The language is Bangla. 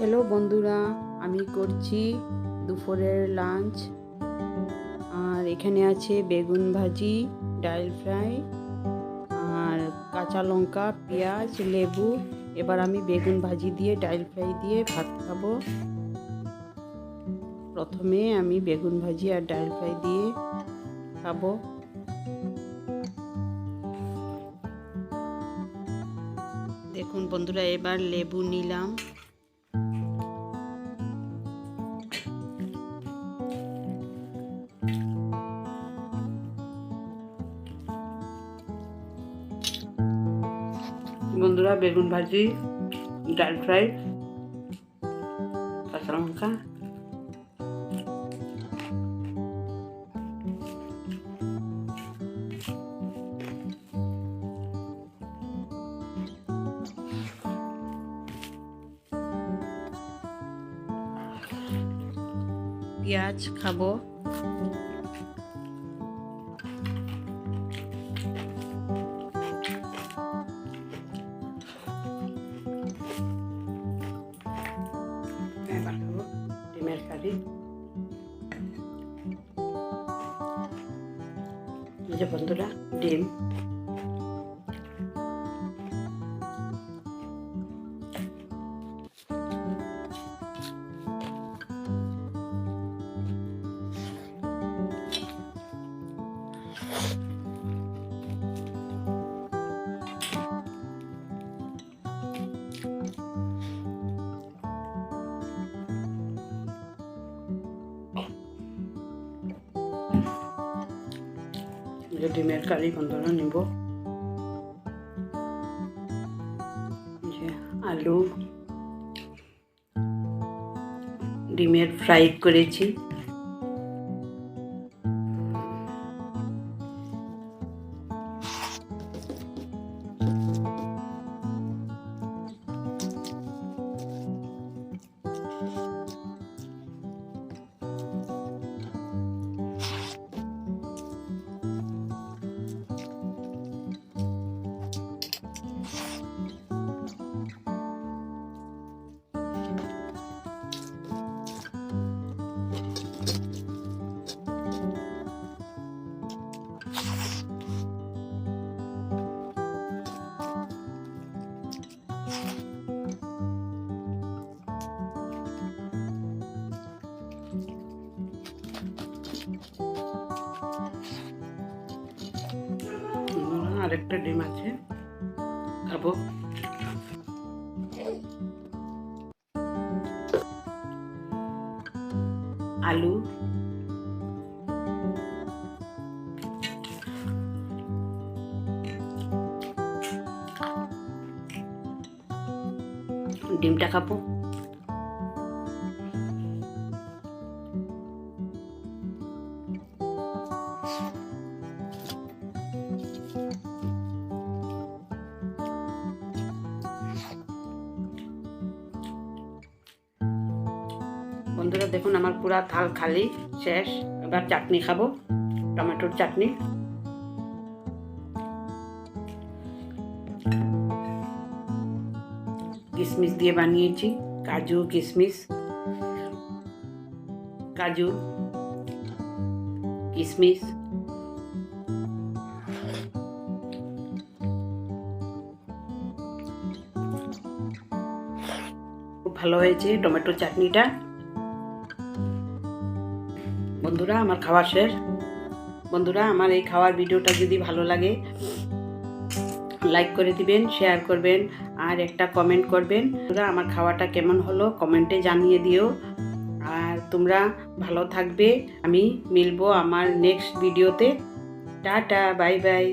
হ্যালো বন্ধুরা, আমি করছি দুপুরের লাঞ্চ। আর এখানে আছে বেগুন ভাজি, ডাল ফ্রাই আর কাঁচা লঙ্কা, পেঁয়াজ, লেবু। এবার আমি বেগুন ভাজি দিয়ে ডাল ফ্রাই দিয়ে ভাত খাবো। প্রথমে আমি বেগুন ভাজি আর ডাল ফ্রাই দিয়ে খাবো। দেখুন বন্ধুরা, এবার লেবু নিলাম। বন্ধুরা, বেগুন ভাজি, ডাল ফ্রাই, কাঁচা লঙ্কা, পেঁয়াজ খাবো। এবার খাবো ডিমের কারি। এই যে বন্ধুরা, ডিম। ডিমের কারি বন্ধুরা নিব। যে আলু, ডিমের ফ্রাই করেছি। আরেকটা ডিম আছে, খাবো। আলু, ডিমটা খাবো। বন্ধুরা দেখুন, আমার পুরা থাল খালি, শেষ। এবার চাটনি খাবো, টমেটোর চাটনি। কিশমিশ দিয়ে বানিয়েছি, কাজু কিশমিশ, কাজু কিশমিশ। খুব ভালো হয়েছে টমেটো চাটনিটা। বন্ধুরা, আমার খাওয়া শেষ। বন্ধুরা, আমার এই খাওয়ার ভিডিওটা যদি ভালো লাগে লাইক করে দিবেন, শেয়ার করবেন আর একটা কমেন্ট করবেন। বন্ধুরা, আমার খাওয়াটা কেমন হলো কমেন্টে জানিয়ে দিও। আর তোমরা ভালো থাকবে। আমি মিলবো আমার নেক্সট ভিডিওতে। Tata, bye bye.